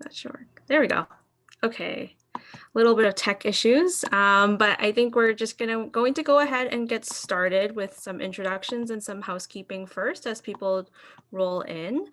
That should work. There we go. Okay. A little bit of tech issues, but I think we're just going to go ahead and get started with some introductions and some housekeeping first as people roll in.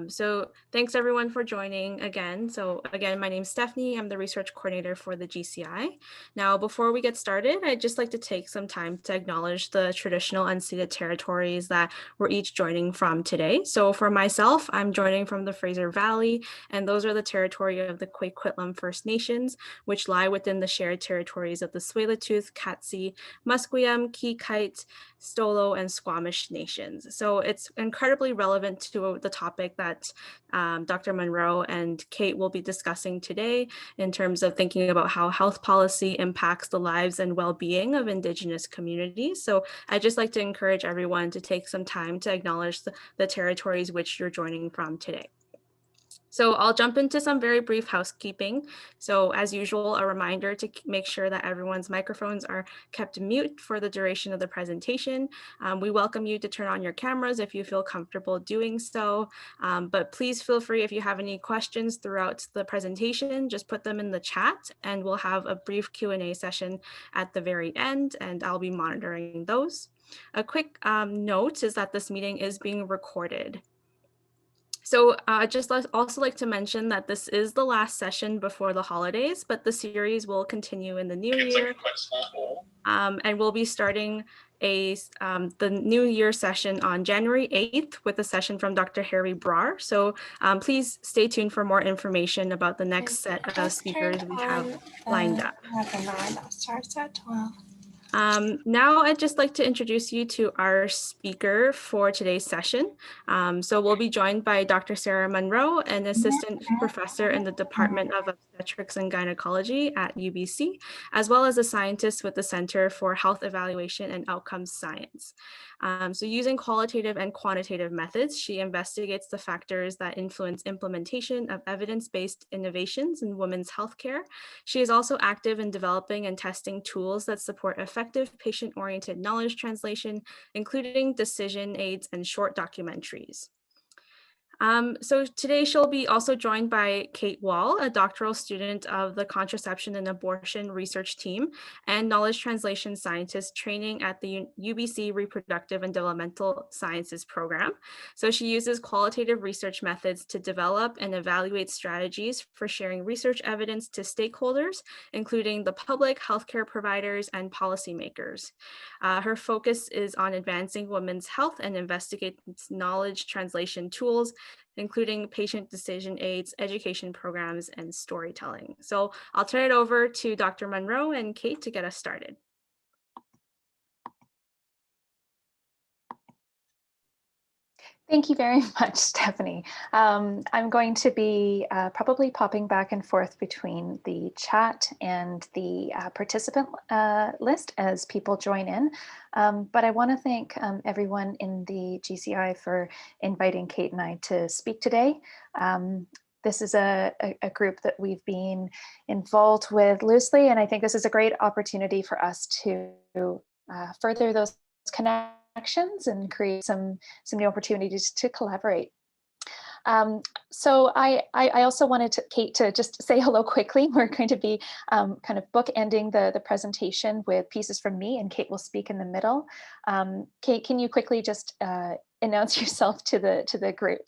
So thanks everyone for joining again. So again, my name is Stephanie. I'm the research coordinator for the GCI. Now, before we get started, I'd just like to take some time to acknowledge the traditional unceded territories that we're each joining from today. So for myself, I'm joining from the Fraser Valley, and those are the territory of the Quaquitlam First Nations, which lie within the shared territories of the Tsleil-Waututh, Katzie, Musqueam, Kikite, Stolo, and Squamish nations. So it's incredibly relevant to the topic that Dr. Monroe and Kate will be discussing today in terms of thinking about how health policy impacts the lives and well-being of Indigenous communities. So I'd just like to encourage everyone to take some time to acknowledge the territories which you're joining from today. So I'll jump into some very brief housekeeping. So as usual, a reminder to make sure that everyone's microphones are kept mute for the duration of the presentation. We welcome you to turn on your cameras if you feel comfortable doing so, but please feel free if you have any questions throughout the presentation, just put them in the chat and we'll have a brief Q&A session at the very end and I'll be monitoring those. A quick note is that this meeting is being recorded. So I'd just also like to mention that this is the last session before the holidays, but the series will continue in the new year. And we'll be starting the New Year session on January 8th with a session from Dr. Harry Brar. So please stay tuned for more information about the next set of speakers we have lined up. That starts at 12. Now I'd just like to introduce you to our speaker for today's session. So we'll be joined by Dr. Sarah Monroe, an assistant professor in the Department of Obstetrics and Gynecology at UBC, as well as a scientist with the Center for Health Evaluation and Outcomes Science. So using qualitative and quantitative methods, she investigates the factors that influence implementation of evidence-based innovations in women's healthcare. She is also active in developing and testing tools that support effective patient-oriented knowledge translation, including decision aids and short documentaries. So today she'll be also joined by Kate Wall, a doctoral student of the Contraception and Abortion Research Team and Knowledge Translation Scientist training at the UBC Reproductive and Developmental Sciences Program. So she uses qualitative research methods to develop and evaluate strategies for sharing research evidence to stakeholders, including the public, healthcare providers, and policymakers. Her focus is on advancing women's health and investigates knowledge translation tools, including patient decision aids, education programs, and storytelling. So I'll turn it over to Dr. Monroe and Kate to get us started. Thank you very much, Stephanie. I'm going to be probably popping back and forth between the chat and the participant list as people join in. But I want to thank everyone in the GCI for inviting Kate and I to speak today. This is a group that we've been involved with loosely, and I think this is a great opportunity for us to further those connections and create some new opportunities to collaborate. So I also wanted Kate to just say hello quickly. We're going to be kind of bookending the presentation with pieces from me, and Kate will speak in the middle. Kate, can you quickly just announce yourself to the group?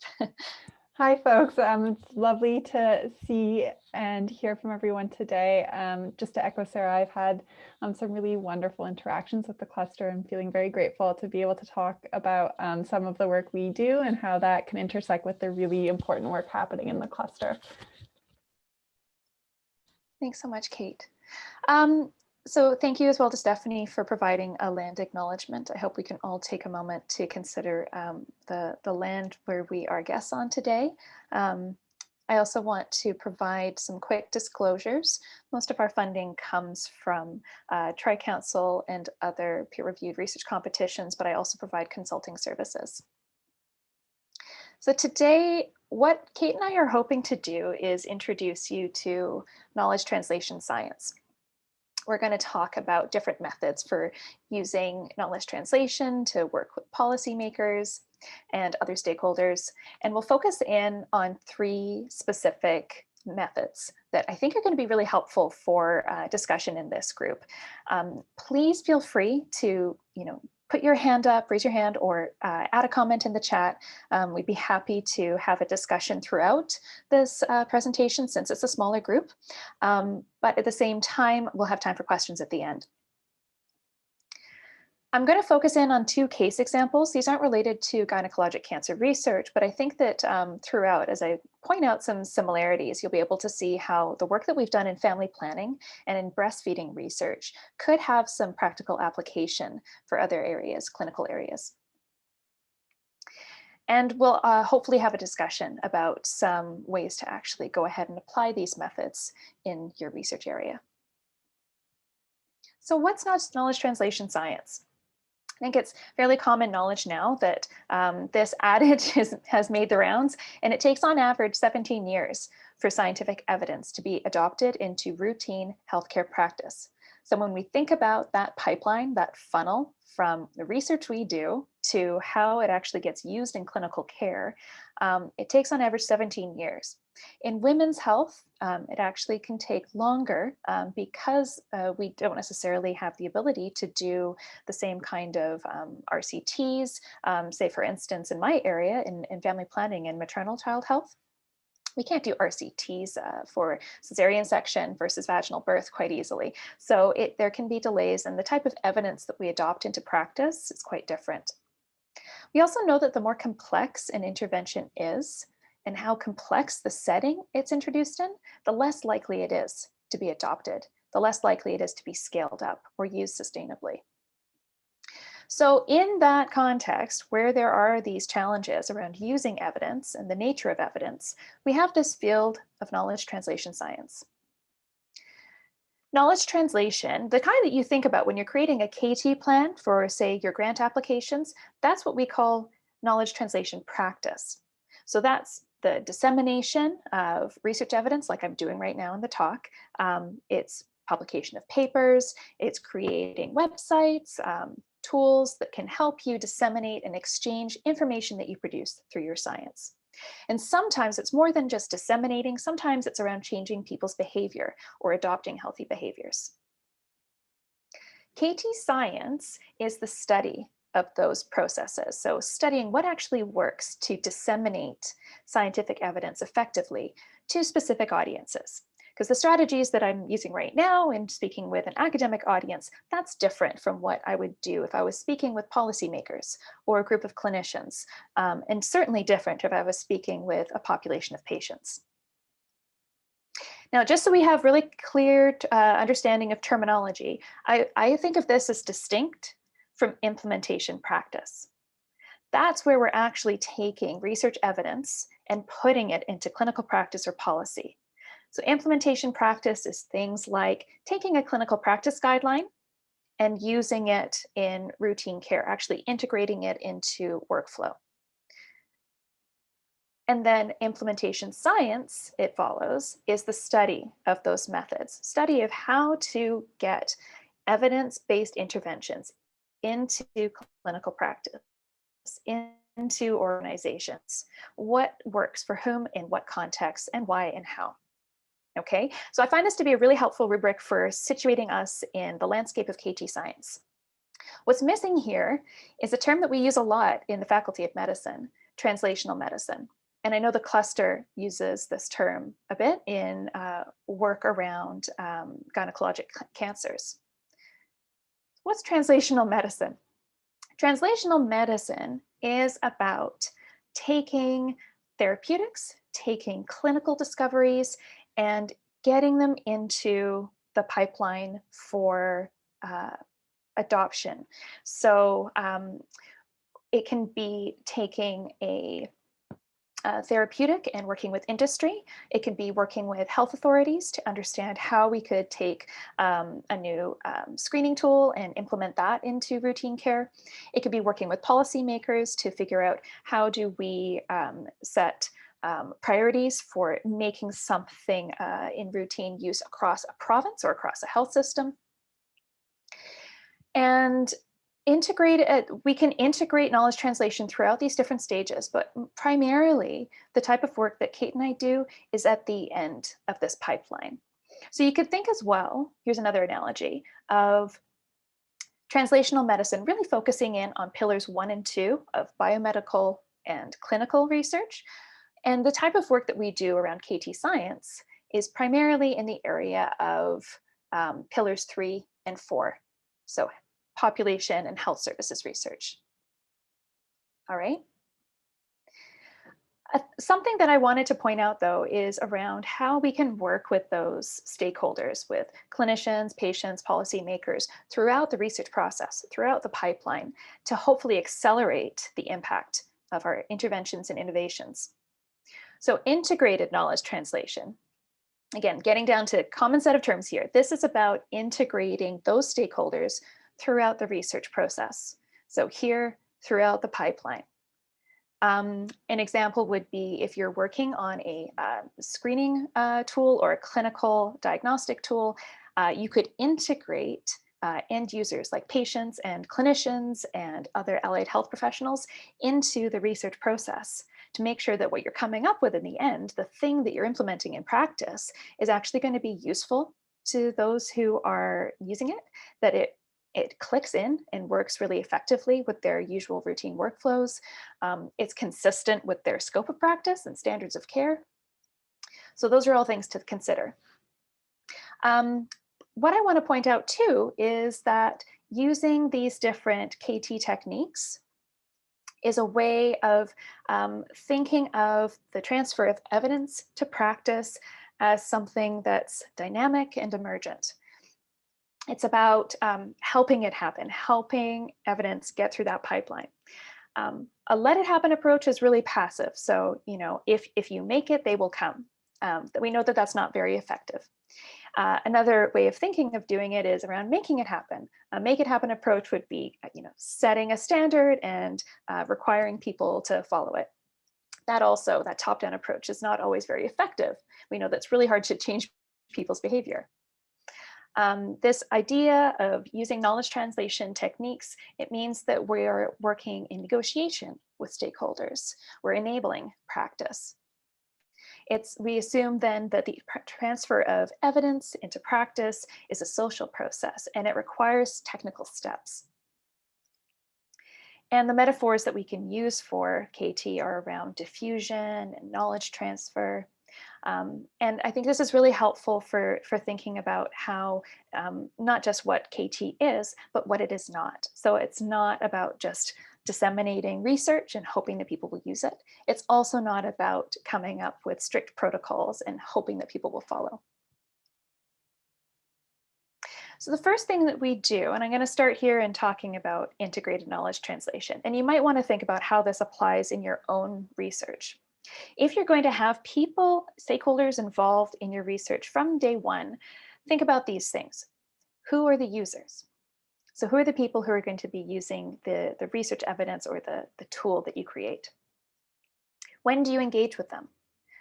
Hi, folks. It's lovely to see and hear from everyone today. Just to echo Sarah, I've had some really wonderful interactions with the cluster. I'm feeling very grateful to be able to talk about some of the work we do and how that can intersect with the really important work happening in the cluster. Thanks so much, Kate. So thank you as well to Stephanie for providing a land acknowledgement. I hope we can all take a moment to consider the land where we are guests on today. I also want to provide some quick disclosures. Most of our funding comes from Tri-Council and other peer-reviewed research competitions, but I also provide consulting services. So today, what Kate and I are hoping to do is introduce you to knowledge translation science. We're going to talk about different methods for using knowledge translation to work with policymakers, and other stakeholders. And we'll focus in on 3 specific methods that I think are going to be really helpful for discussion in this group. Please feel free to, put your hand up, raise your hand, or add a comment in the chat. We'd be happy to have a discussion throughout this presentation since it's a smaller group. But at the same time, we'll have time for questions at the end. I'm going to focus in on 2 case examples. These aren't related to gynecologic cancer research, but I think that throughout, as I point out some similarities, you'll be able to see how the work that we've done in family planning and in breastfeeding research could have some practical application for other areas, clinical areas. And we'll hopefully have a discussion about some ways to actually go ahead and apply these methods in your research area. So what's knowledge translation science? I think it's fairly common knowledge now that this adage has made the rounds, and it takes on average 17 years for scientific evidence to be adopted into routine healthcare practice. So when we think about that pipeline, that funnel from the research we do to how it actually gets used in clinical care, it takes on average 17 years. In women's health, it actually can take longer because we don't necessarily have the ability to do the same kind of RCTs, say for instance, in my area in family planning and maternal child health. We can't do RCTs for cesarean section versus vaginal birth quite easily. So there can be delays, and the type of evidence that we adopt into practice is quite different. We also know that the more complex an intervention is, and how complex the setting it's introduced in, the less likely it is to be adopted, the less likely it is to be scaled up or used sustainably. So in that context, where there are these challenges around using evidence and the nature of evidence, we have this field of knowledge translation science. Knowledge translation, the kind that you think about when you're creating a KT plan for, say, your grant applications, that's what we call knowledge translation practice. So that's the dissemination of research evidence, like I'm doing right now in the talk. It's publication of papers, it's creating websites, tools that can help you disseminate and exchange information that you produce through your science. And sometimes it's more than just disseminating, sometimes it's around changing people's behavior or adopting healthy behaviors. KT science is the study of those processes. So studying what actually works to disseminate scientific evidence effectively to specific audiences. Because the strategies that I'm using right now in speaking with an academic audience, that's different from what I would do if I was speaking with policymakers or a group of clinicians, and certainly different if I was speaking with a population of patients. Now, just so we have really clear understanding of terminology, I think of this as distinct from implementation practice. That's where we're actually taking research evidence and putting it into clinical practice or policy. So implementation practice is things like taking a clinical practice guideline and using it in routine care, actually integrating it into workflow. And then implementation science, it follows, is the study of those methods, study of how to get evidence-based interventions into clinical practice, into organizations, what works for whom, in what context, and why and how. Okay, so I find this to be a really helpful rubric for situating us in the landscape of KT science. What's missing here is a term that we use a lot in the Faculty of Medicine, translational medicine. And I know the cluster uses this term a bit in work around gynecologic cancers. What's translational medicine? Translational medicine is about taking therapeutics, taking clinical discoveries, and getting them into the pipeline for adoption. So it can be taking a therapeutic and working with industry. It can be working with health authorities to understand how we could take a new screening tool and implement that into routine care. It could be working with policymakers to figure out how do we set priorities for making something in routine use across a province or across a health system. And We can integrate knowledge translation throughout these different stages, but primarily the type of work that Kate and I do is at the end of this pipeline. So you could think as well, here's another analogy, of translational medicine really focusing in on pillars 1 and 2 of biomedical and clinical research. And the type of work that we do around KT science is primarily in the area of pillars 3 and 4. So population and health services research. All right. Something that I wanted to point out, though, is around how we can work with those stakeholders, with clinicians, patients, policymakers throughout the research process, throughout the pipeline, to hopefully accelerate the impact of our interventions and innovations. So integrated knowledge translation. Again, getting down to a common set of terms here. This is about integrating those stakeholders throughout the research process. So here, throughout the pipeline. An example would be if you're working on a screening tool or a clinical diagnostic tool, you could integrate end users like patients and clinicians and other allied health professionals into the research process to make sure that what you're coming up with in the end, the thing that you're implementing in practice, is actually going to be useful to those who are using it, that it clicks in and works really effectively with their usual routine workflows. It's consistent with their scope of practice and standards of care. So those are all things to consider. What I want to point out too is that using these different KT techniques is a way of thinking of the transfer of evidence to practice as something that's dynamic and emergent. It's about helping it happen, helping evidence get through that pipeline. A let it happen approach is really passive. So, you know, if you make it, they will come. We know that that's not very effective. Another way of thinking of doing it is around making it happen. A make it happen approach would be, you know, setting a standard and requiring people to follow it. That top-down approach is not always very effective. We know that's really hard to change people's behavior. This idea of using knowledge translation techniques, it means that we're working in negotiation with stakeholders. We're enabling practice. We assume then that the transfer of evidence into practice is a social process and it requires technical steps. And the metaphors that we can use for KT are around diffusion and knowledge transfer. And I think this is really helpful for thinking about how, not just what KT is, but what it is not. So it's not about just disseminating research and hoping that people will use it. It's also not about coming up with strict protocols and hoping that people will follow. So the first thing that we do, and I'm going to start here in talking about integrated knowledge translation, and you might want to think about how this applies in your own research. If you're going to have people, stakeholders involved in your research from day one, think about these things. Who are the users? So who are the people who are going to be using the research evidence or the tool that you create? When do you engage with them?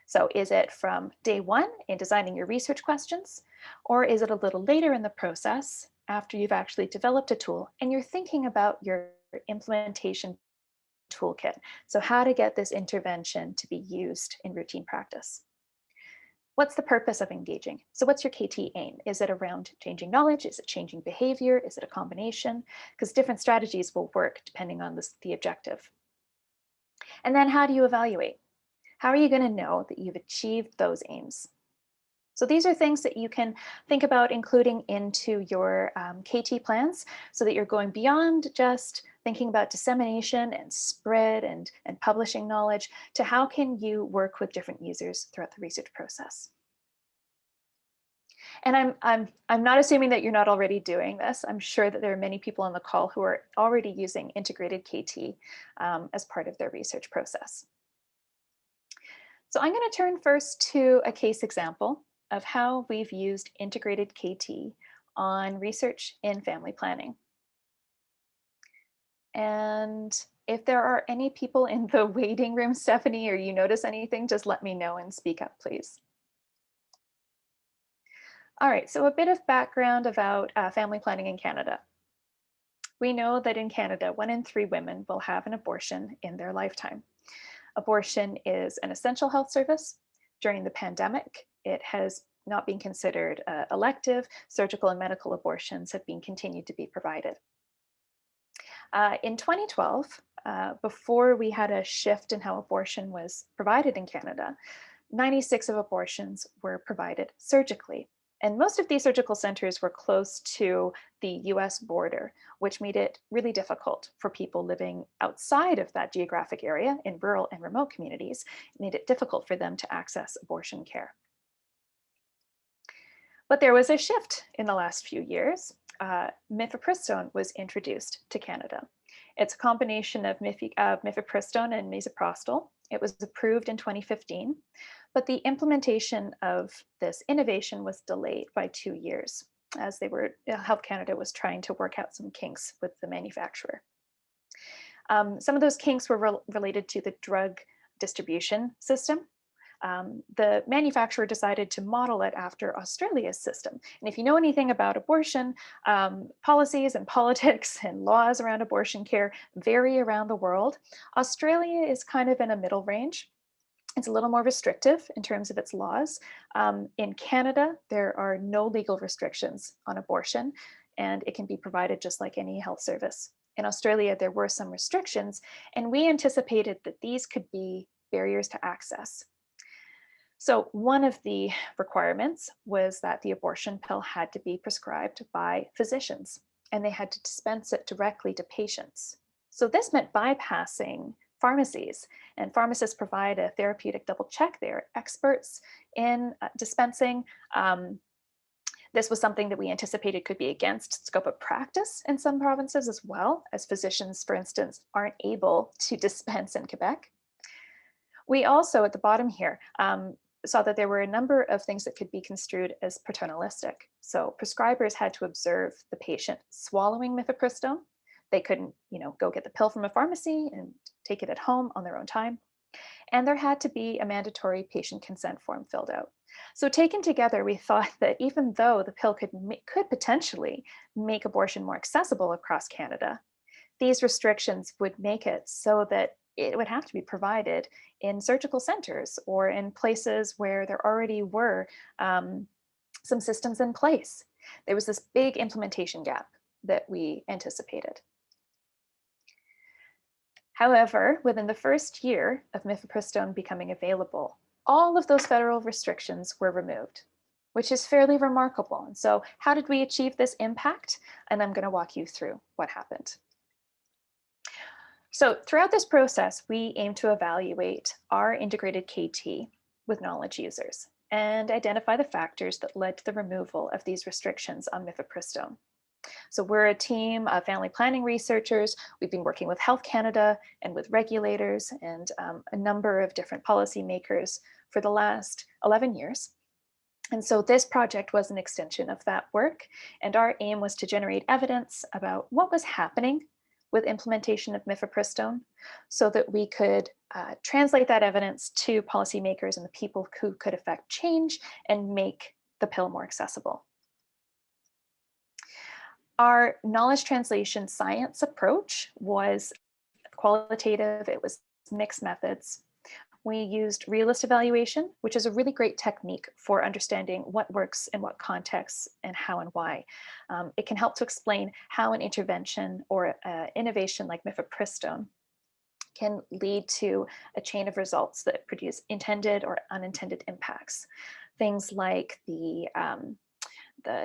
So is it from day one in designing your research questions, or is it a little later in the process after you've actually developed a tool and you're thinking about your implementation toolkit? So how to get this intervention to be used in routine practice. What's the purpose of engaging? So what's your KT aim? Is it around changing knowledge? Is it changing behavior? Is it a combination? Because different strategies will work depending on the objective. And then how do you evaluate? How are you going to know that you've achieved those aims? So these are things that you can think about including into your KT plans so that you're going beyond just thinking about dissemination and spread and publishing knowledge to how can you work with different users throughout the research process. And I'm not assuming that you're not already doing this. I'm sure that there are many people on the call who are already using integrated KT as part of their research process. So I'm going to turn first to a case example of how we've used integrated KT on research in family planning. And if there are any people in the waiting room, Stephanie, or you notice anything, just let me know and speak up, please. All right, so a bit of background about family planning in Canada. We know that in Canada, 1 in 3 women will have an abortion in their lifetime. Abortion is an essential health service. During the pandemic, it has not been considered elective. Surgical and medical abortions have been continued to be provided. In 2012, before we had a shift in how abortion was provided in Canada, 96 of abortions were provided surgically. And most of these surgical centers were close to the US border, which made it really difficult for people living outside of that geographic area in rural and remote communities. It made it difficult for them to access abortion care. But there was a shift in the last few years. Mifepristone was introduced to Canada. It's a combination of mifepristone and misoprostol. It was approved in 2015, but the implementation of this innovation was delayed by 2 years as Health Canada was trying to work out some kinks with the manufacturer. Some of those kinks were related to the drug distribution system. The manufacturer decided to model it after Australia's system. And if you know anything about abortion, policies and politics and laws around abortion care vary around the world. Australia is kind of in a middle range. It's a little more restrictive in terms of its laws. In Canada, there are no legal restrictions on abortion, and it can be provided just like any health service. In Australia, there were some restrictions, and we anticipated that these could be barriers to access. So one of the requirements was that the abortion pill had to be prescribed by physicians, and they had to dispense it directly to patients. So this meant bypassing pharmacies, and pharmacists provide a therapeutic double check. They're experts in dispensing. This was something that we anticipated could be against scope of practice in some provinces as well, as physicians, for instance, aren't able to dispense in Quebec. We also, at the bottom here, saw that there were a number of things that could be construed as paternalistic. So prescribers had to observe the patient swallowing mifepristone. They couldn't, go get the pill from a pharmacy and take it at home on their own time. And there had to be a mandatory patient consent form filled out. So taken together, we thought that even though the pill could potentially make abortion more accessible across Canada, these restrictions would make it so that it would have to be provided in surgical centers or in places where there already were some systems in place. There was this big implementation gap that we anticipated. However, within the first year of mifepristone becoming available, all of those federal restrictions were removed, which is fairly remarkable. And so how did we achieve this impact? And I'm going to walk you through what happened. So throughout this process, we aim to evaluate our integrated KT with knowledge users and identify the factors that led to the removal of these restrictions on mifepristone. So we're a team of family planning researchers. We've been working with Health Canada and with regulators and a number of different policymakers for the last 11 years. And so this project was an extension of that work. And our aim was to generate evidence about what was happening with implementation of mifepristone so that we could translate that evidence to policymakers and the people who could affect change and make the pill more accessible. Our knowledge translation science approach was qualitative. It was mixed methods. We used realist evaluation, which is a really great technique for understanding what works in what contexts and how and why. It can help to explain how an intervention or innovation like mifepristone can lead to a chain of results that produce intended or unintended impacts. Things like the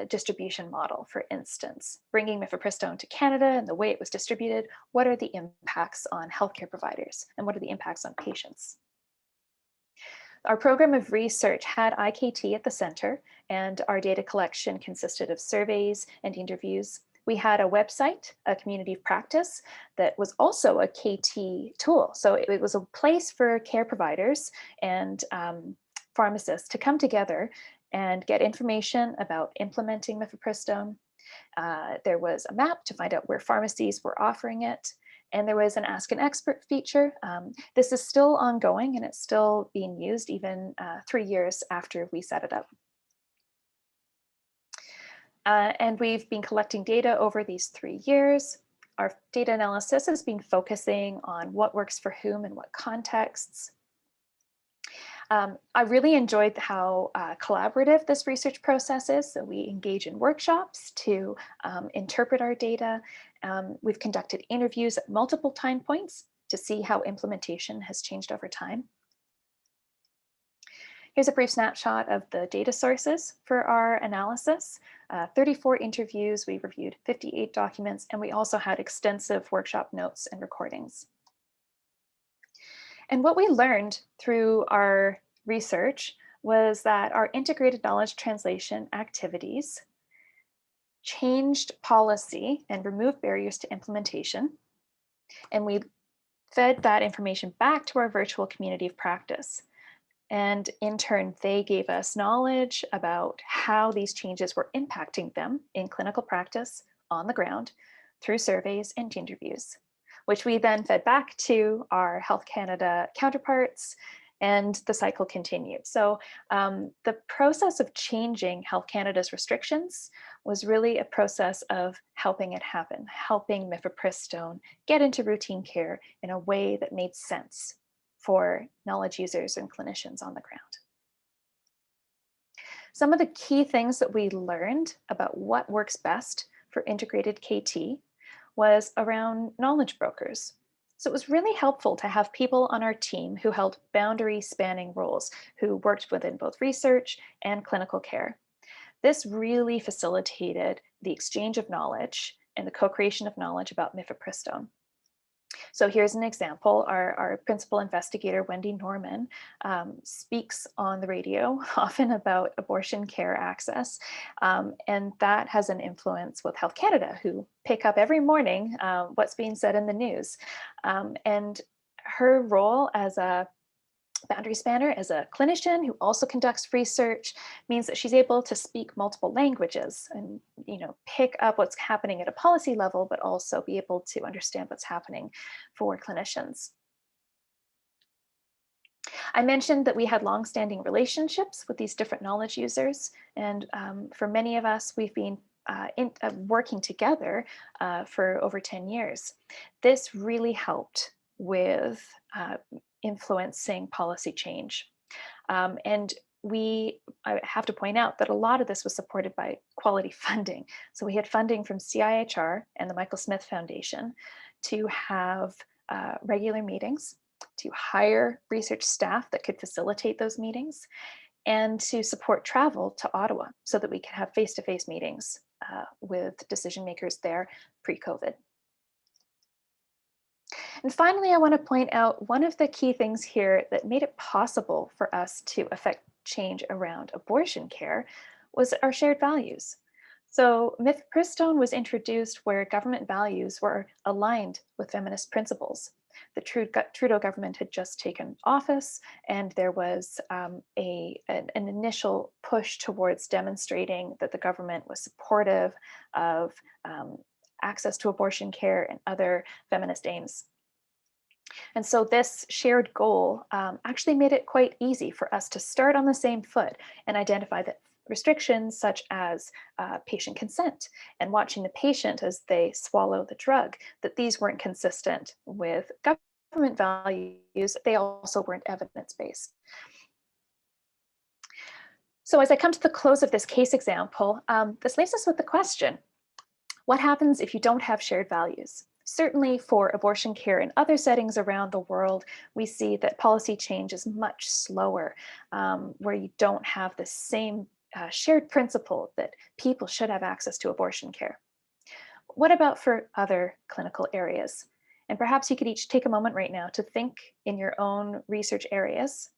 distribution model, for instance, bringing mifepristone to Canada and the way it was distributed, what are the impacts on healthcare providers and what are the impacts on patients? Our program of research had IKT at the center, and our data collection consisted of surveys and interviews. We had a website, a community of practice, that was also a KT tool. So it was a place for care providers and pharmacists to come together and get information about implementing mifepristone. There was a map to find out where pharmacies were offering it. And there was an Ask an Expert feature. This is still ongoing and it's still being used even 3 years after we set it up. And we've been collecting data over these 3 years. Our data analysis has been focusing on what works for whom and what contexts. I really enjoyed how collaborative this research process is. So we engage in workshops to interpret our data. We've conducted interviews at multiple time points to see how implementation has changed over time. Here's a brief snapshot of the data sources for our analysis. 34 interviews, we reviewed 58 documents, and we also had extensive workshop notes and recordings. And what we learned through our research was that our integrated knowledge translation activities changed policy and removed barriers to implementation. And we fed that information back to our virtual community of practice. And in turn, they gave us knowledge about how these changes were impacting them in clinical practice on the ground through surveys and interviews, which we then fed back to our Health Canada counterparts, and the cycle continued. So the process of changing Health Canada's restrictions was really a process of helping it happen, helping mifepristone get into routine care in a way that made sense for knowledge users and clinicians on the ground. Some of the key things that we learned about what works best for integrated KT was around knowledge brokers. So it was really helpful to have people on our team who held boundary spanning roles, who worked within both research and clinical care. This really facilitated the exchange of knowledge and the co-creation of knowledge about mifepristone. So here's an example. Our principal investigator, Wendy Norman, speaks on the radio often about abortion care access, and that has an influence with Health Canada, who pick up every morning what's being said in the news. And her role as a boundary spanner, as a clinician who also conducts research, means that she's able to speak multiple languages and pick up what's happening at a policy level, but also be able to understand what's happening for clinicians. I mentioned that we had long-standing relationships with these different knowledge users, and for many of us, we've been working together for over 10 years. This really helped with influencing policy change. And I have to point out that a lot of this was supported by quality funding. So we had funding from CIHR and the Michael Smith Foundation to have regular meetings, to hire research staff that could facilitate those meetings, and to support travel to Ottawa so that we could have face-to-face meetings with decision makers there pre-COVID. And finally, I want to point out one of the key things here that made it possible for us to affect change around abortion care was our shared values. So mifepristone was introduced where government values were aligned with feminist principles. The Trudeau government had just taken office, and there was an initial push towards demonstrating that the government was supportive of access to abortion care and other feminist aims. And so this shared goal actually made it quite easy for us to start on the same foot and identify that restrictions such as patient consent and watching the patient as they swallow the drug, that these weren't consistent with government values. They also weren't evidence-based. So as I come to the close of this case example, this leaves us with the question: what happens if you don't have shared values? Certainly for abortion care in other settings around the world, we see that policy change is much slower, where you don't have the same shared principle that people should have access to abortion care. What about for other clinical areas? And perhaps you could each take a moment right now to think in your own research areas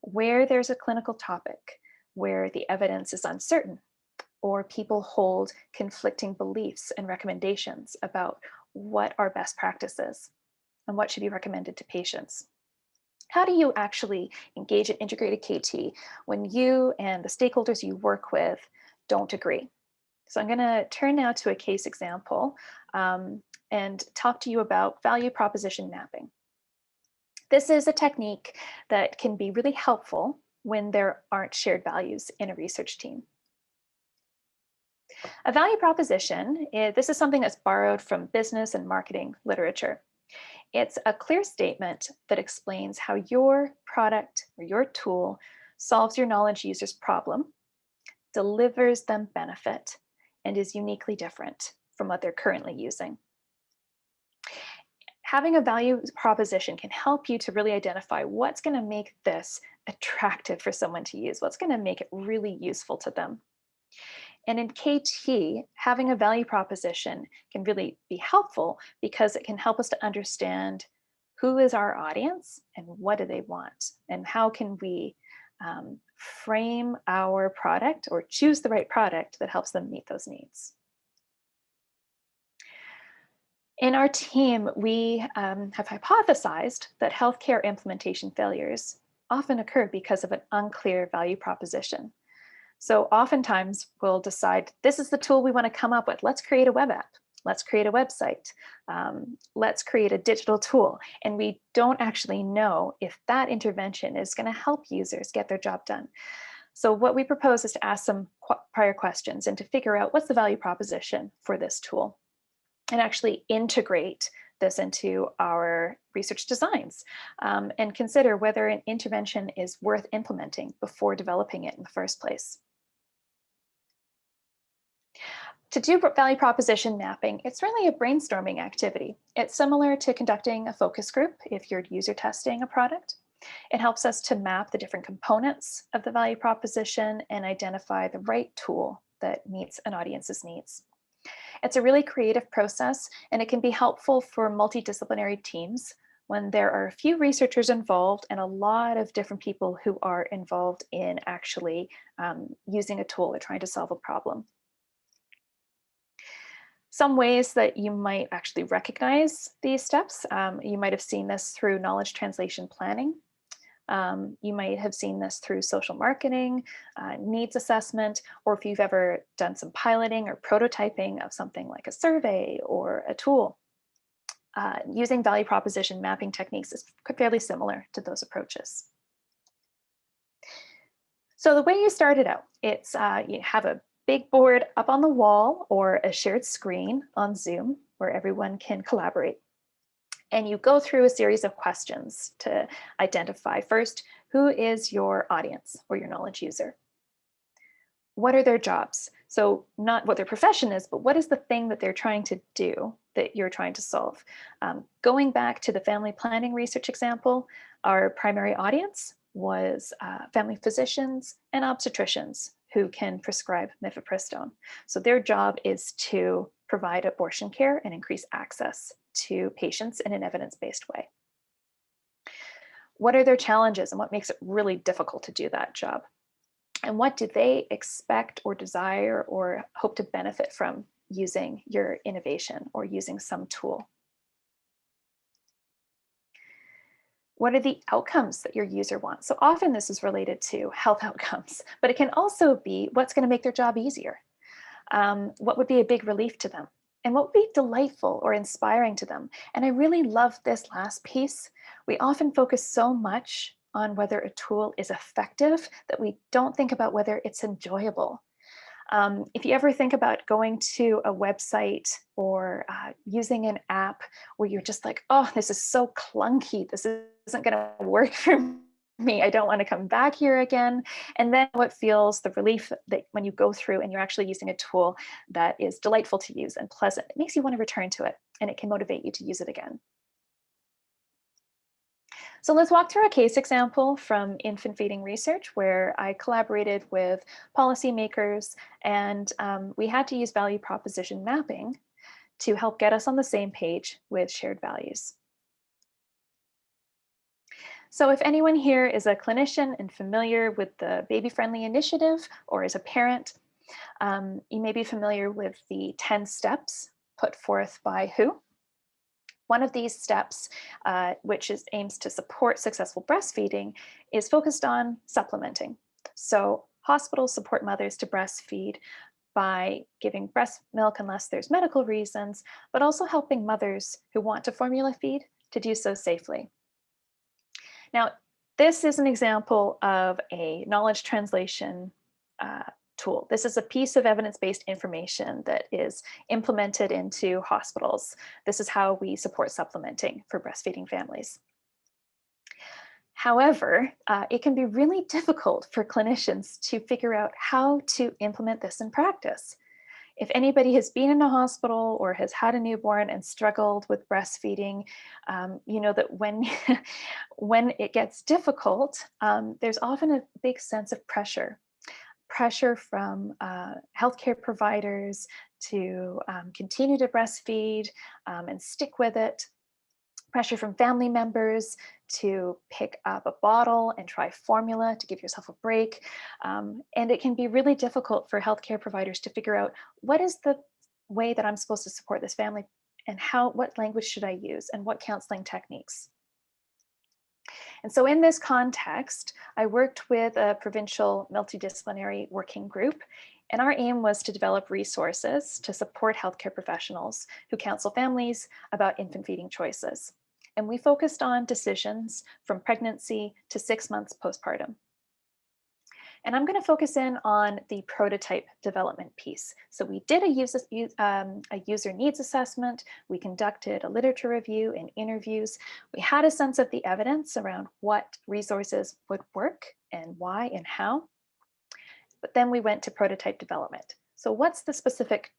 where there's a clinical topic where the evidence is uncertain, or people hold conflicting beliefs and recommendations about what are best practices and what should be recommended to patients. How do you actually engage in integrated KT when you and the stakeholders you work with don't agree? So I'm going to turn now to a case example and talk to you about value proposition mapping. This is a technique that can be really helpful when there aren't shared values in a research team. A value proposition, this is something that's borrowed from business and marketing literature. It's a clear statement that explains how your product or your tool solves your knowledge user's problem, delivers them benefit, and is uniquely different from what they're currently using. Having a value proposition can help you to really identify what's going to make this attractive for someone to use, what's going to make it really useful to them. And in KT, having a value proposition can really be helpful because it can help us to understand who is our audience and what do they want, and how can we frame our product or choose the right product that helps them meet those needs. In our team, we have hypothesized that healthcare implementation failures often occur because of an unclear value proposition. So oftentimes we'll decide, this is the tool we want to come up with. Let's create a web app. Let's create a website. Let's create a digital tool. And we don't actually know if that intervention is going to help users get their job done. So what we propose is to ask some prior questions and to figure out what's the value proposition for this tool, and actually integrate this into our research designs, and consider whether an intervention is worth implementing before developing it in the first place. To do value proposition mapping, it's really a brainstorming activity. It's similar to conducting a focus group if you're user testing a product. It helps us to map the different components of the value proposition and identify the right tool that meets an audience's needs. It's a really creative process, and it can be helpful for multidisciplinary teams when there are a few researchers involved and a lot of different people who are involved in actually using a tool or trying to solve a problem. Some ways that you might actually recognize these steps, you might have seen this through knowledge translation planning. You might have seen this through social marketing, needs assessment, or if you've ever done some piloting or prototyping of something like a survey or a tool. Using value proposition mapping techniques is fairly similar to those approaches. So the way you start it out, it's you have a big board up on the wall or a shared screen on Zoom where everyone can collaborate. And you go through a series of questions to identify first, who is your audience or your knowledge user? What are their jobs? So not what their profession is, but what is the thing that they're trying to do that you're trying to solve? Going back to the family planning research example, our primary audience was family physicians and obstetricians who can prescribe mifepristone. So their job is to provide abortion care and increase access to patients in an evidence-based way. What are their challenges and what makes it really difficult to do that job? And what do they expect or desire or hope to benefit from using your innovation or using some tool? What are the outcomes that your user wants? So often this is related to health outcomes, but it can also be what's going to make their job easier. What would be a big relief to them? And what would be delightful or inspiring to them? And I really love this last piece. We often focus so much on whether a tool is effective that we don't think about whether it's enjoyable. If you ever think about going to a website or using an app where you're just like, oh, this is so clunky, this isn't going to work for me, I don't want to come back here again. And then what feels the relief that when you go through and you're actually using a tool that is delightful to use and pleasant, it makes you want to return to it and it can motivate you to use it again. So let's walk through a case example from infant feeding research where I collaborated with policymakers and we had to use value proposition mapping to help get us on the same page with shared values. So if anyone here is a clinician and familiar with the Baby Friendly Initiative or is a parent, you may be familiar with the 10 steps put forth by WHO. One of these steps, which aims to support successful breastfeeding, is focused on supplementing. So hospitals support mothers to breastfeed by giving breast milk unless there's medical reasons, but also helping mothers who want to formula feed to do so safely. Now, this is an example of a knowledge translation tool. This is a piece of evidence-based information that is implemented into hospitals. This is how we support supplementing for breastfeeding families. However, it can be really difficult for clinicians to figure out how to implement this in practice. If anybody has been in a hospital or has had a newborn and struggled with breastfeeding, you know that when, when it gets difficult, there's often a big sense of pressure from healthcare providers to continue to breastfeed and stick with it. Pressure from family members to pick up a bottle and try formula to give yourself a break. And it can be really difficult for healthcare providers to figure out what is the way that I'm supposed to support this family and what language should I use and what counseling techniques. And so in this context, I worked with a provincial multidisciplinary working group, and our aim was to develop resources to support healthcare professionals who counsel families about infant feeding choices. And we focused on decisions from pregnancy to 6 months postpartum. And I'm going to focus in on the prototype development piece. So we did a user needs assessment. We conducted a literature review and interviews. We had a sense of the evidence around what resources would work and why and how. But then we went to prototype development. So what's the specific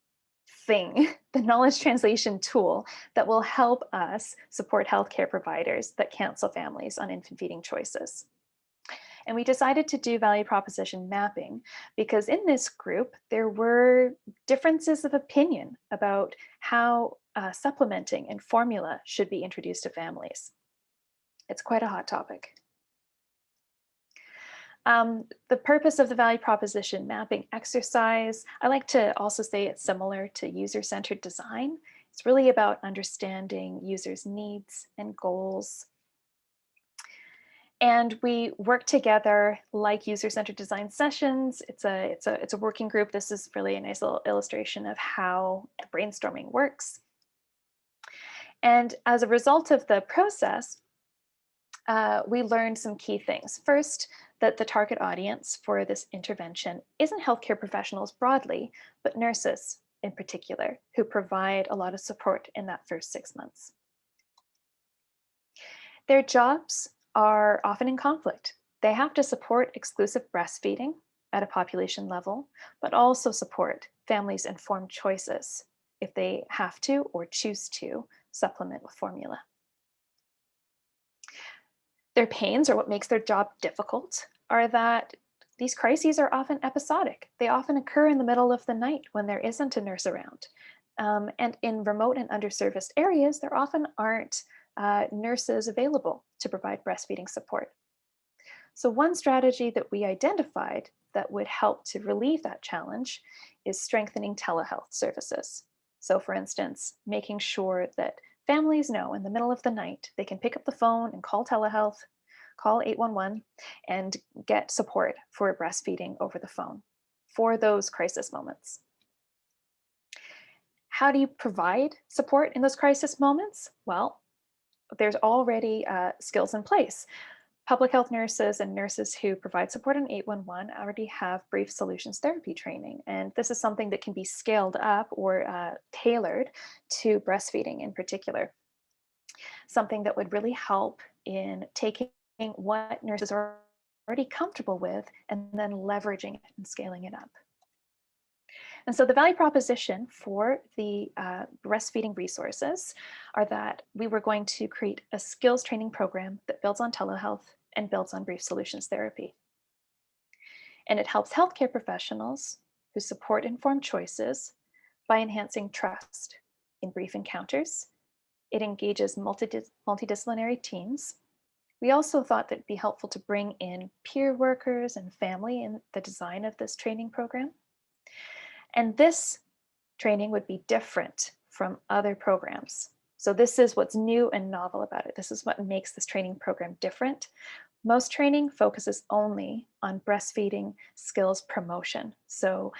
thing, the knowledge translation tool that will help us support healthcare providers that counsel families on infant feeding choices? And we decided to do value proposition mapping because in this group, there were differences of opinion about how supplementing and formula should be introduced to families. It's quite a hot topic. The purpose of the value proposition mapping exercise, I like to also say it's similar to user-centered design. It's really about understanding users' needs and goals. And we work together like user-centered design sessions. It's a working group. This is really a nice little illustration of how the brainstorming works. And as a result of the process, we learned some key things. First, that the target audience for this intervention isn't healthcare professionals broadly, but nurses in particular, who provide a lot of support in that first 6 months. Their jobs are often in conflict. They have to support exclusive breastfeeding at a population level, but also support families' informed choices if they have to or choose to supplement with formula. Their pains, or what makes their job difficult, are that these crises are often episodic. They often occur in the middle of the night when there isn't a nurse around. And in remote and underserviced areas, there often aren't nurses available to provide breastfeeding support. So one strategy that we identified that would help to relieve that challenge is strengthening telehealth services. So for instance, making sure that families know in the middle of the night, they can pick up the phone and call telehealth, call 811, and get support for breastfeeding over the phone for those crisis moments. How do you provide support in those crisis moments? Well, there's already skills in place. Public health nurses and nurses who provide support on 811 already have brief solutions therapy training. And this is something that can be scaled up or tailored to breastfeeding in particular. Something that would really help in taking what nurses are already comfortable with and then leveraging it and scaling it up. And so the value proposition for the breastfeeding resources are that we were going to create a skills training program that builds on telehealth and builds on brief solutions therapy. And it helps healthcare professionals who support informed choices by enhancing trust in brief encounters. It engages multidisciplinary teams. We also thought that it'd be helpful to bring in peer workers and family in the design of this training program. And this training would be different from other programs. So this is what's new and novel about it. This is what makes this training program different. Most training focuses only on breastfeeding skills promotion. So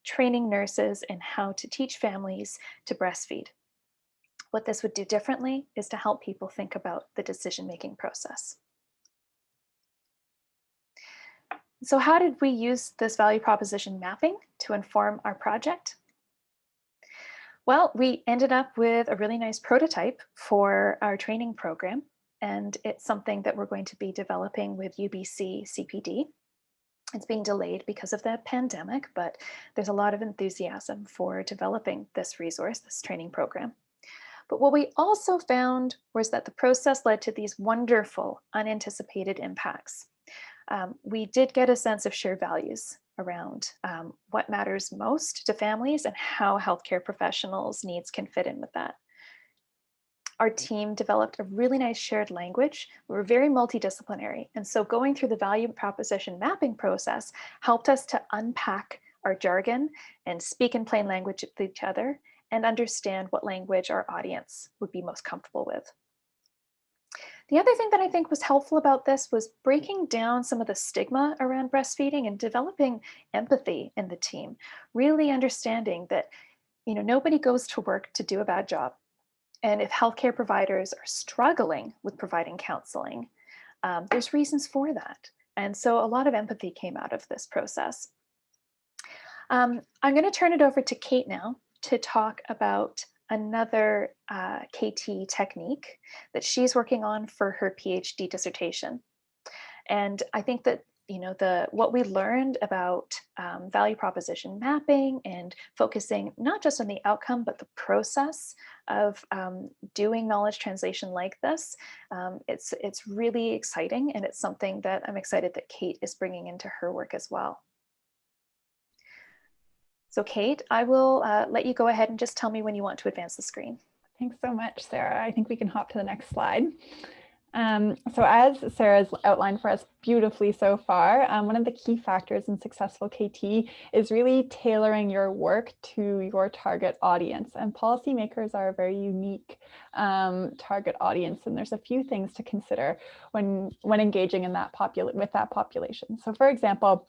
training nurses in how to teach families to breastfeed. What this would do differently is to help people think about the decision-making process. So how did we use this value proposition mapping to inform our project? Well, we ended up with a really nice prototype for our training program, and it's something that we're going to be developing with UBC CPD. It's being delayed because of the pandemic, but there's a lot of enthusiasm for developing this resource, this training program. But what we also found was that the process led to these wonderful unanticipated impacts. We did get a sense of shared values around what matters most to families and how healthcare professionals' needs can fit in with that. Our team developed a really nice shared language. We were very multidisciplinary. And so going through the value proposition mapping process helped us to unpack our jargon and speak in plain language with each other and understand what language our audience would be most comfortable with. The other thing that I think was helpful about this was breaking down some of the stigma around breastfeeding and developing empathy in the team, really understanding that, nobody goes to work to do a bad job. And if healthcare providers are struggling with providing counseling, there's reasons for that. And so a lot of empathy came out of this process. I'm going to turn it over to Kate now to talk about another KT technique that she's working on for her PhD dissertation. And I think that what we learned about value proposition mapping and focusing not just on the outcome, but the process of doing knowledge translation like this, it's really exciting, and it's something that I'm excited that Kate is bringing into her work as well. So Kate, I will let you go ahead and just tell me when you want to advance the screen. Thanks so much, Sarah. I think we can hop to the next slide. So as Sarah's outlined for us beautifully so far, one of the key factors in successful KT is really tailoring your work to your target audience. And policymakers are a very unique target audience, and there's a few things to consider when engaging in that with that population. So for example,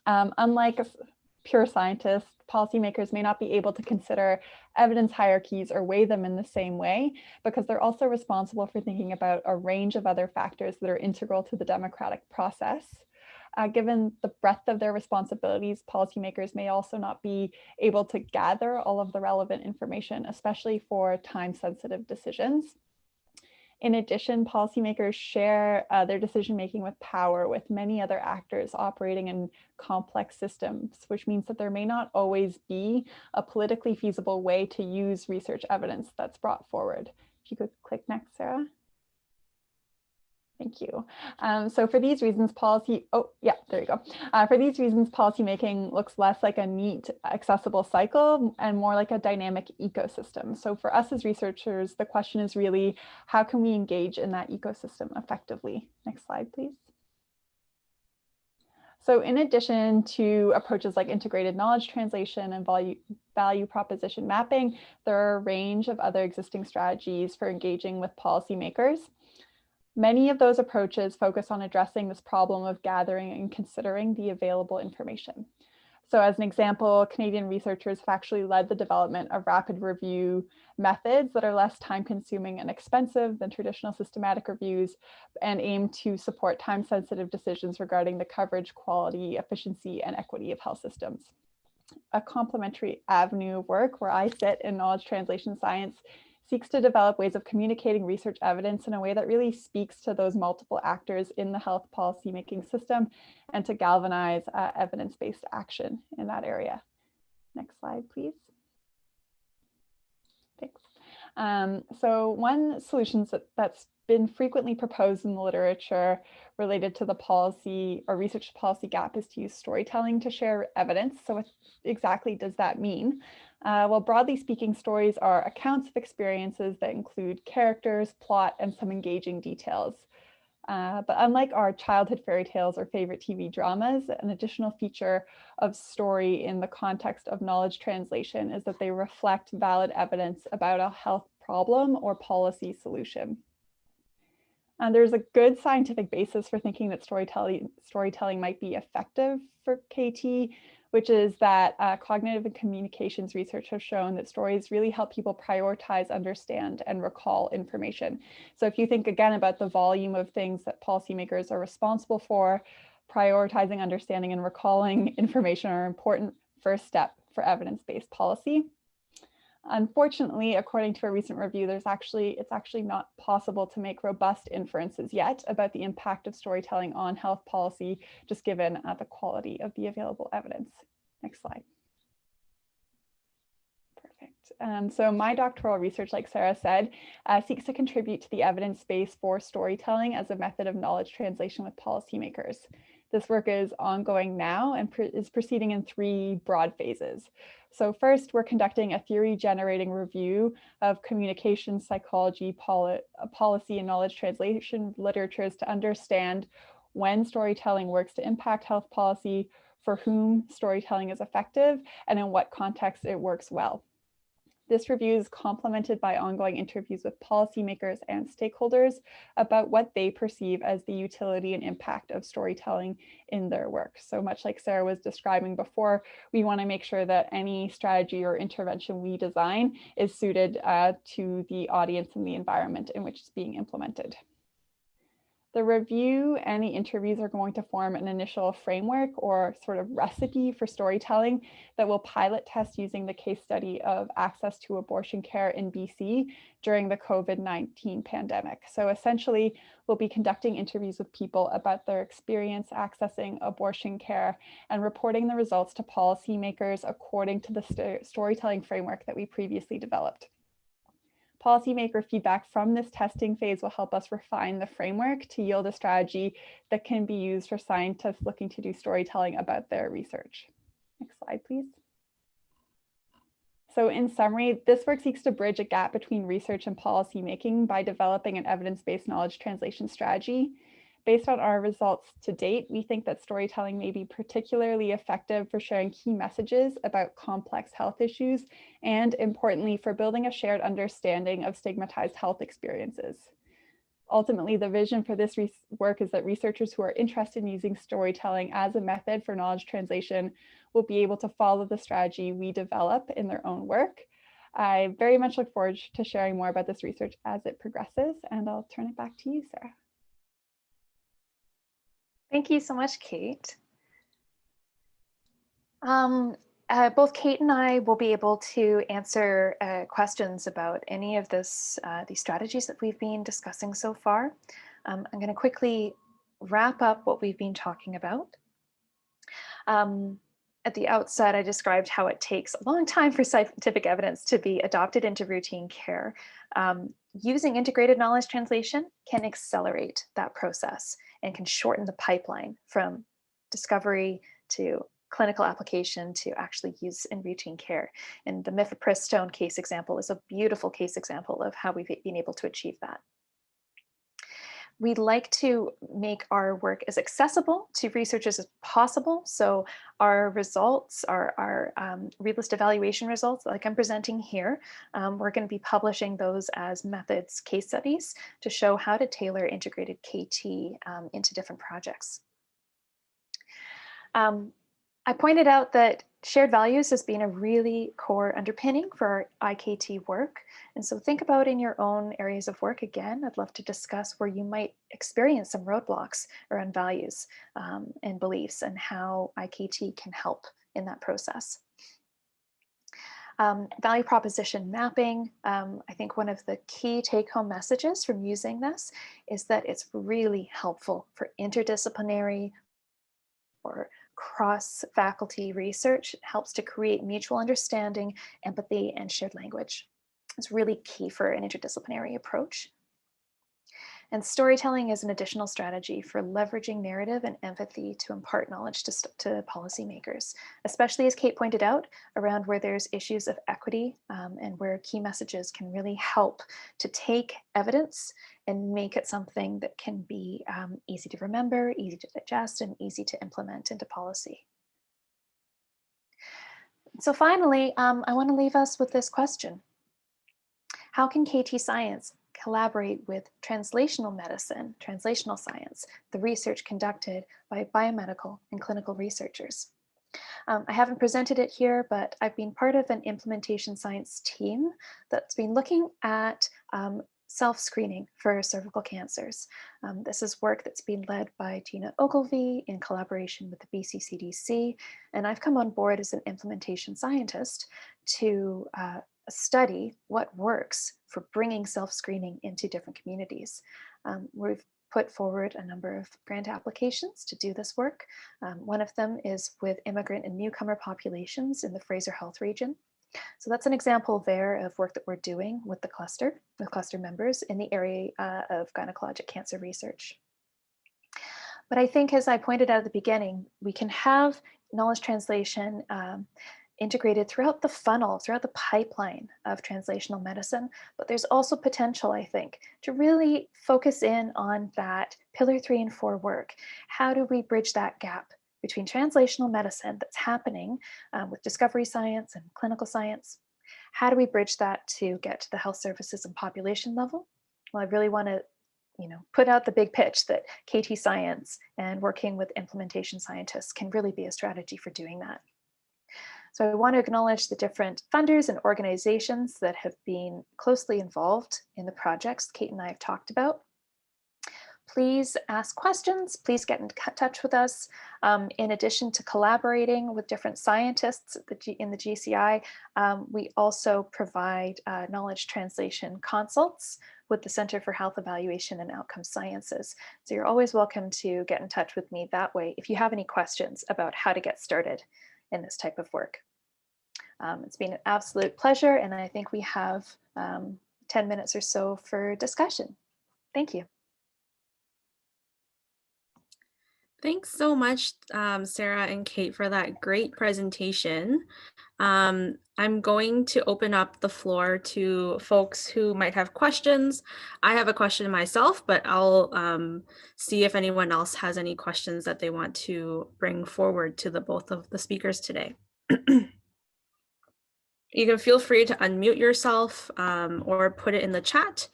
unlike pure scientists, policymakers may not be able to consider evidence hierarchies or weigh them in the same way, because they're also responsible for thinking about a range of other factors that are integral to the democratic process. Given the breadth of their responsibilities, policymakers may also not be able to gather all of the relevant information, especially for time-sensitive decisions. In addition, policymakers share their decision-making with power with many other actors operating in complex systems, which means that there may not always be a politically feasible way to use research evidence that's brought forward. If you could click next, Sarah. Thank you. So for these reasons, for these reasons, policymaking looks less like a neat, accessible cycle and more like a dynamic ecosystem. So for us as researchers, the question is really, how can we engage in that ecosystem effectively? Next slide, please. So in addition to approaches like integrated knowledge translation and value proposition mapping, there are a range of other existing strategies for engaging with policymakers. Many of those approaches focus on addressing this problem of gathering and considering the available information. So as an example, Canadian researchers have actually led the development of rapid review methods that are less time-consuming and expensive than traditional systematic reviews and aim to support time-sensitive decisions regarding the coverage, quality, efficiency, and equity of health systems. A complementary avenue of work where I sit in knowledge translation science seeks to develop ways of communicating research evidence in a way that really speaks to those multiple actors in the health policymaking system and to galvanize evidence-based action in that area. Next slide, please. Thanks. So one solution that's been frequently proposed in the literature related to the policy or research policy gap is to use storytelling to share evidence. So what exactly does that mean? Well, broadly speaking, stories are accounts of experiences that include characters, plot, and some engaging details. But unlike our childhood fairy tales or favorite TV dramas, an additional feature of story in the context of knowledge translation is that they reflect valid evidence about a health problem or policy solution. And there's a good scientific basis for thinking that storytelling might be effective for KT, which is that cognitive and communications research has shown that stories really help people prioritize, understand, and recall information. So if you think again about the volume of things that policymakers are responsible for, prioritizing understanding and recalling information are an important first step for evidence-based policy. Unfortunately, according to a recent review, it's actually not possible to make robust inferences yet about the impact of storytelling on health policy, just given the quality of the available evidence. Next slide. Perfect. So my doctoral research, like Sarah said, seeks to contribute to the evidence base for storytelling as a method of knowledge translation with policymakers. This work is ongoing now and is proceeding in 3 broad phases. So first, we're conducting a theory-generating review of communication, psychology, policy, and knowledge translation literatures to understand when storytelling works to impact health policy, for whom storytelling is effective, and in what context it works well. This review is complemented by ongoing interviews with policymakers and stakeholders about what they perceive as the utility and impact of storytelling in their work. So much like Sarah was describing before, we want to make sure that any strategy or intervention we design is suited to the audience and the environment in which it's being implemented. The review and the interviews are going to form an initial framework or sort of recipe for storytelling that will pilot test using the case study of access to abortion care in BC during the COVID-19 pandemic. So essentially, we'll be conducting interviews with people about their experience accessing abortion care and reporting the results to policymakers according to the storytelling framework that we previously developed. Policymaker feedback from this testing phase will help us refine the framework to yield a strategy that can be used for scientists looking to do storytelling about their research. Next slide, please. So in summary, this work seeks to bridge a gap between research and policy making by developing an evidence-based knowledge translation strategy. Based on our results to date, we think that storytelling may be particularly effective for sharing key messages about complex health issues and, importantly, for building a shared understanding of stigmatized health experiences. Ultimately, the vision for this work is that researchers who are interested in using storytelling as a method for knowledge translation will be able to follow the strategy we develop in their own work. I very much look forward to sharing more about this research as it progresses, and I'll turn it back to you, Sarah. Thank you so much, Kate. Both Kate and I will be able to answer questions about any of these strategies that we've been discussing so far. I'm going to quickly wrap up what we've been talking about. At the outset, I described how it takes a long time for scientific evidence to be adopted into routine care. Using integrated knowledge translation can accelerate that process and can shorten the pipeline from discovery to clinical application to actually use in routine care. And the mifepristone case example is a beautiful case example of how we've been able to achieve that. We'd like to make our work as accessible to researchers as possible. So our results, our realist evaluation results, like I'm presenting here, we're going to be publishing those as methods case studies to show how to tailor integrated KT into different projects. I pointed out that shared values has been a really core underpinning for our IKT work. And so think about in your own areas of work again. I'd love to discuss where you might experience some roadblocks around values and beliefs and how IKT can help in that process. Value proposition mapping. I think one of the key take-home messages from using this is that it's really helpful for interdisciplinary or cross-faculty research. It helps to create mutual understanding, empathy, and shared language. It's really key for an interdisciplinary approach. And storytelling is an additional strategy for leveraging narrative and empathy to impart knowledge to policymakers, especially, as Kate pointed out, around where there's issues of equity and where key messages can really help to take evidence and make it something that can be easy to remember, easy to digest, and easy to implement into policy. So finally, I want to leave us with this question. How can KT Science collaborate with translational medicine, translational science, the research conducted by biomedical and clinical researchers? I haven't presented it here, but I've been part of an implementation science team that's been looking at self-screening for cervical cancers. This is work that's been led by Gina Ogilvie in collaboration with the BCCDC, and I've come on board as an implementation scientist to study what works for bringing self-screening into different communities. We've put forward a number of grant applications to do this work. One of them is with immigrant and newcomer populations in the Fraser Health region. So that's an example there of work that we're doing with the cluster members in the area of gynecologic cancer research. But I think, as I pointed out at the beginning, we can have knowledge translation integrated throughout the funnel, throughout the pipeline of translational medicine. But there's also potential, I think, to really focus in on that pillar 3 and 4 work. How do we bridge that gap between translational medicine that's happening with discovery science and clinical science? How do we bridge that to get to the health services and population level? Well, I really want to put out the big pitch that KT science and working with implementation scientists can really be a strategy for doing that. So I want to acknowledge the different funders and organizations that have been closely involved in the projects Kate and I have talked about. Please ask questions, please get in touch with us. In addition to collaborating with different scientists in the GCI, we also provide knowledge translation consults with the Center for Health Evaluation and Outcome Sciences. So you're always welcome to get in touch with me that way if you have any questions about how to get started in this type of work. It's been an absolute pleasure, and I think we have 10 minutes or so for discussion. Thank you. Thanks so much, Sarah and Kate, for that great presentation. I'm going to open up the floor to folks who might have questions. I have a question myself, but I'll see if anyone else has any questions that they want to bring forward to both of the speakers today. You can feel free to unmute yourself or put it in the chat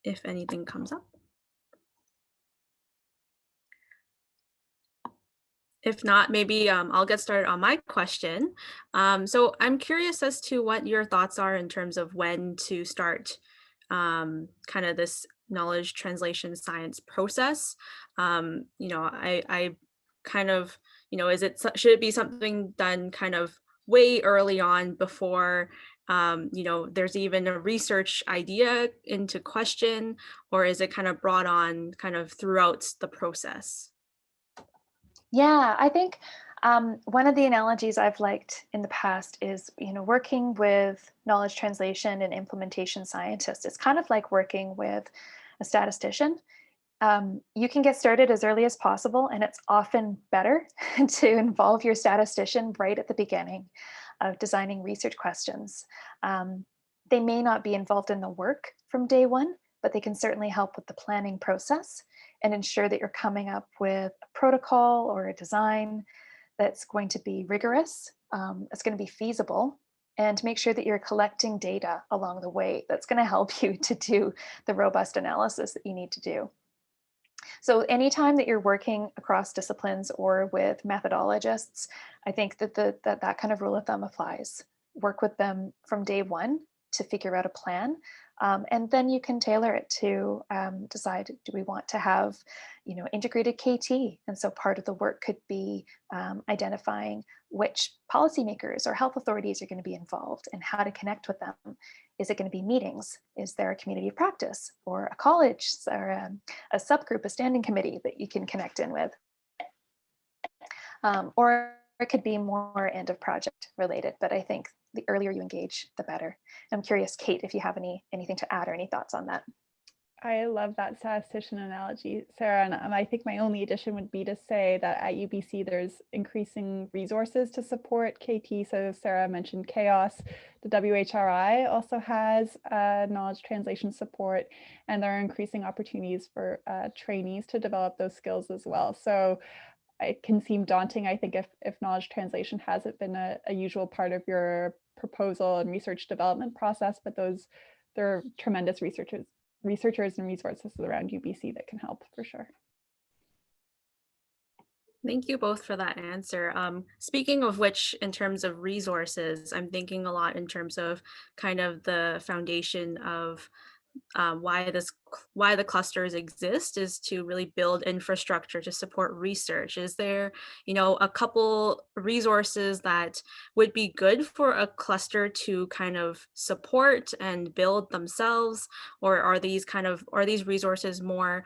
if anything comes up. If not, maybe I'll get started on my question. So I'm curious as to what your thoughts are in terms of when to start kind of this knowledge translation science process. I kind of, should it be something done kind of way early on before there's even a research idea into question, or is it kind of brought on kind of throughout the process? Yeah, I think one of the analogies I've liked in the past is, working with knowledge translation and implementation scientists. It's kind of like working with a statistician. You can get started as early as possible, and it's often better to involve your statistician right at the beginning of designing research questions. They may not be involved in the work from day one, but they can certainly help with the planning process and ensure that you're coming up with a protocol or a design that's going to be rigorous, it's going to be feasible, and make sure that you're collecting data along the way that's going to help you to do the robust analysis that you need to do. So anytime that you're working across disciplines or with methodologists, I think that that kind of rule of thumb applies. Work with them from day one to figure out a plan. And then you can tailor it to decide, do we want to have, integrated KT? And so part of the work could be identifying which policymakers or health authorities are going to be involved and how to connect with them. Is it going to be meetings? Is there a community of practice or a college or a subgroup, a standing committee that you can connect in with? Or it could be more end of project related, but I think the earlier you engage, the better. I'm curious, Kate, if you have anything to add or any thoughts on that. I love that statistician analogy, Sarah, and I think my only addition would be to say that at UBC there's increasing resources to support KT. So Sarah mentioned CHAOS. The WHRI also has knowledge translation support, and there are increasing opportunities for trainees to develop those skills as well. So it can seem daunting, I think, if knowledge translation hasn't been a usual part of your proposal and research development process, but there are tremendous researchers and resources around UBC that can help for sure. Thank you both for that answer. Speaking of which, in terms of resources, I'm thinking a lot in terms of kind of the foundation of why the clusters exist is to really build infrastructure to support research. Is there, a couple resources that would be good for a cluster to kind of support and build themselves, or are these resources more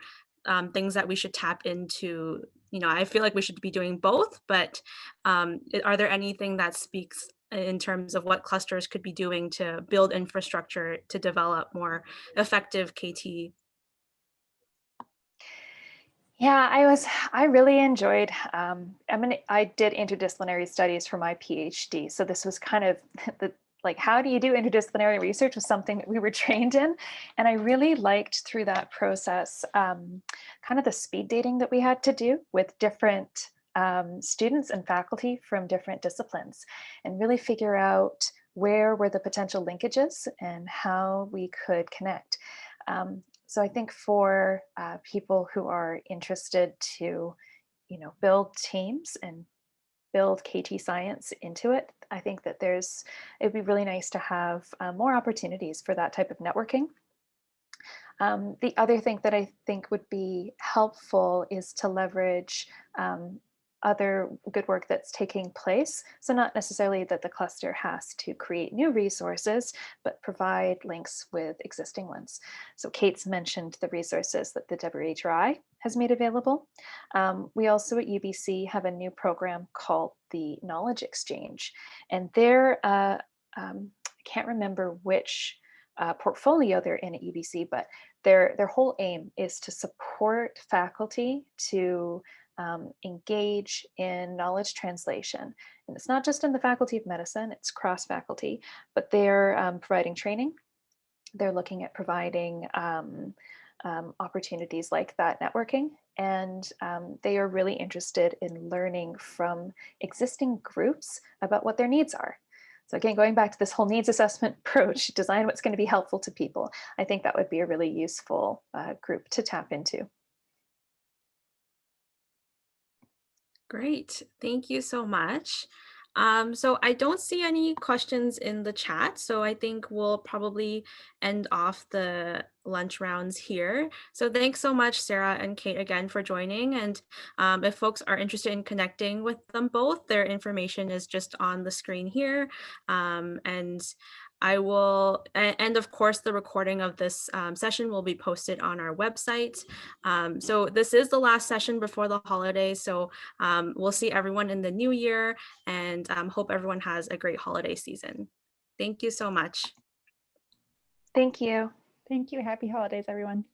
things that we should tap into? I feel like we should be doing both, but are there anything that speaks in terms of what clusters could be doing to build infrastructure to develop more effective KT? Yeah, I really enjoyed, I did interdisciplinary studies for my PhD. So this was kind of like, how do you do interdisciplinary research was something that we were trained in. And I really liked through that process, kind of the speed dating that we had to do with different students and faculty from different disciplines, and really figure out where were the potential linkages and how we could connect. So I think for people who are interested to, build teams and build KT science into it, I think that it'd be really nice to have more opportunities for that type of networking. The other thing that I think would be helpful is to leverage other good work that's taking place. So not necessarily that the cluster has to create new resources, but provide links with existing ones. So Kate's mentioned the resources that the WHRI has made available. We also at UBC have a new program called the Knowledge Exchange. And I can't remember which portfolio they're in at UBC, but their whole aim is to support faculty to engage in knowledge translation. And it's not just in the Faculty of Medicine, it's cross-faculty, but they're providing training. They're looking at providing opportunities like that networking. And they are really interested in learning from existing groups about what their needs are. So again, going back to this whole needs assessment approach, design what's going to be helpful to people. I think that would be a really useful group to tap into. Great, thank you so much. So I don't see any questions in the chat, so I think we'll probably end off the lunch rounds here. So thanks so much, Sarah and Kate, again for joining. And if folks are interested in connecting with them both, their information is just on the screen here. And I will, and of course, the recording of this session will be posted on our website. So this is the last session before the holidays. So we'll see everyone in the new year, and hope everyone has a great holiday season. Thank you so much. Thank you. Thank you. Happy holidays, everyone.